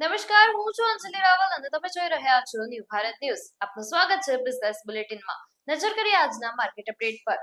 નમસ્કાર, હું છું અંજલિ રાવલ અને તમે જોઈ રહ્યા છો ન્યૂ ભારત ન્યૂઝ. આપનું સ્વાગત છે બિઝનેસ બુલેટિનમાં. નજર કરીએ આજના માર્કેટ અપડેટ પર.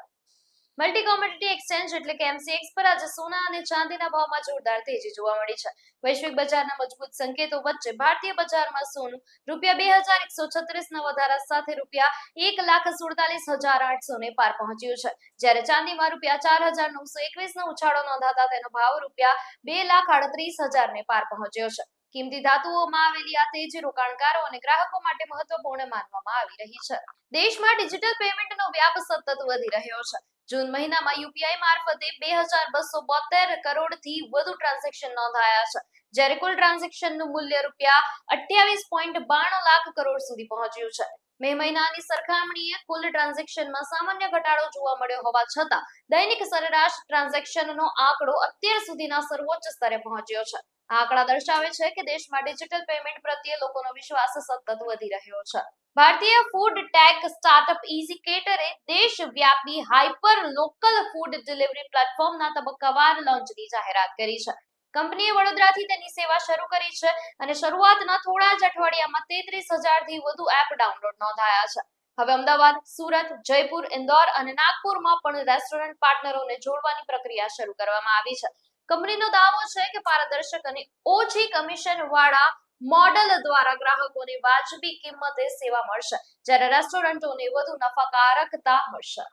મલ્ટી કોમોડિટી એક્સચેન્જ એટલે કે એમસીએક્સ પર આજે સોના અને ચાંદીના ભાવમાં જોરદાર તેજી જોવા મળી છે. વૈશ્વિક બજારના મજબૂત સંકેતો વચ્ચે ભારતીય બજારમાં સોનું ₹2136 વધારા સાથે ₹1,47,800 પાર પહોંચ્યું છે, જ્યારે ચાંદીમાં ₹4,921 નો ઉછાળો નોંધાતા તેનો ભાવ ₹2,38,000 પાર પહોંચ્યો છે. કિંમતી ધાતુઓમાં આવેલી આ તેજી રોકાણકારો અને ગ્રાહકો માટે મહત્વપૂર્ણ માનવામાં આવી રહી છે. દેશમાં ડિજિટલ પેમેન્ટનો વ્યાપ સતત વધી રહ્યો છે. જૂન મહિનામાં યુપીઆઈ મારફતે 2272 કરોડથી વધુ ટ્રાન્ઝેક્શન નોંધાયા છે, જ્યારે કુલ ટ્રાન્ઝેક્શનનું મૂલ્ય ₹28.92 લાખ કરોડ સુધી પહોંચ્યું છે. મે મહિનાની સરખામણીએ કુલ ટ્રાન્ઝેક્શનમાં સામાન્ય ઘટાડો જોવા મળ્યો હોવા છતાં દૈનિક સરેરાશ ટ્રાન્ઝેક્શનનો આંકડો અત્યાર સુધીના સર્વોચ્ચ સ્તરે પહોંચ્યો છે. આ આંકડા દર્શાવે છે કે દેશમાં ડિજિટલ પેમેન્ટ પ્રત્યે લોકોનો વિશ્વાસ સતત વધી રહ્યો છે. ભારતીય ફૂડ ટેક સ્ટાર્ટઅપ ઇઝીકેટરે દેશવ્યાપી હાઇપર લોકલ ફૂડ ડિલિવરી પ્લેટફોર્મના તબક્કાવાર લોન્ચની જાહેરાત કરી છે. કંપનીએ વડોદરાથી તેની સેવા શરૂ કરી છે અને શરૂઆતના થોડા જ અઠવાડિયામાં 33,000થી વધુ એપ ડાઉનલોડ નોંધાયા છે. હવે અમદાવાદ, સુરત, જયપુર, ઇન્દોર અને નાગપુરમાં પણ રેસ્ટોરન્ટ પાર્ટનરોને જોડવાની પ્રક્રિયા શરૂ કરવામાં આવી છે. કંપનીનો દાવો છે કે પારદર્શક અને ઓછી કમિશન વાળા મોડલ દ્વારા ગ્રાહકોને વાજબી કિંમતે સેવા મળશે, જ્યારે રેસ્ટોરન્ટોને વધુ નફાકારકતા મળશે.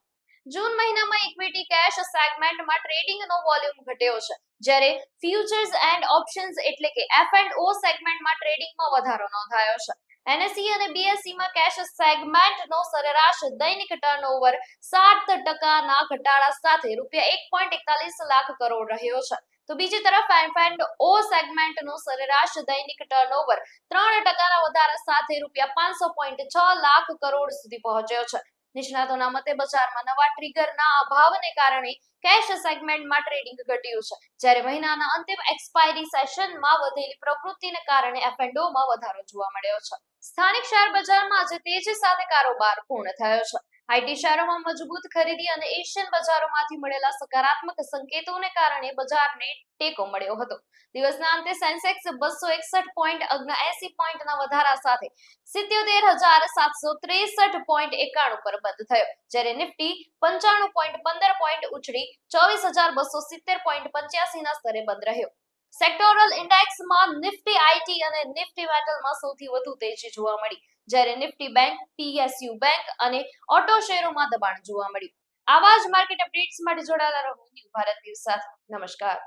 જૂન મહિનામાં ઇક્વિટી કેશ સેગમેન્ટમાં ટ્રેડિંગનો વોલ્યુમ ઘટ્યો છે, જ્યારે ફ્યુચર્સ એન્ડ ઓપ્શન્સ એટલે કે F&O સેગમેન્ટમાં ટ્રેડિંગમાં વધારો નોંધાયો છે. એનએસઈ અને બીએસઈમાં કેશ સેગમેન્ટનો સરેરાશ દૈનિક ટર્નઓવર 7% ઘટાડા સાથે ₹1.41 લાખ કરોડ રહ્યો છે. તો બીજી તરફ F&O સેગમેન્ટનો સરેરાશ દૈનિક ટર્નઓવર 3% વધારા સાથે ₹500.6 લાખ કરોડ સુધી પહોંચ્યો છે. નિષ્ણાતોના મતે બજારમાં નવા ટ્રિગરના અભાવને કારણે કેશ સેગમેન્ટમાં ટ્રેડિંગ ઘટ્યું છે, જ્યારે મહિનાના અંતિમ એક્સપાયરી સેશનમાં વધેલી પ્રવૃત્તિને કારણે F&Oમાં વધારો જોવા મળ્યો છે. સ્થાનિક શેર બજારમાં આજે તેજી સાથે કારોબાર પૂર્ણ થયો છે. આઈટી શેરોમાં મજબૂત ખરીદી અને એશિયન બજારોમાંથી મળેલા સકારાત્મક સંકેતોને કારણે બજારને ટેકો મળ્યો હતો. દિવસના અંતે સેન્સેક્સ 261.79 પોઈન્ટના વધારા સાથે 77,763.91 પર બંધ થયો, જ્યારે નિફ્ટી 95.15 પોઈન્ટ ઉછળી 24,270.85 ના સ્તરે બંધ રહ્યો. સેક્ટોરલ ઇન્ડેક્સમાં નિફ્ટી આઈટી અને નિફ્ટી મેટલમાં સૌથી વધુ તેજી જોવા મળી, જ્યારે નિફ્ટી બેંક, પીએસયુ બેંક અને ઓટો શેરોમાં દબાણ જોવા મળ્યું. આવા જ માર્કેટ અપડેટ્સ માટે જોડાયેલા રહો ન્યૂ ભારત ન્યૂઝ સાથે. નમસ્કાર.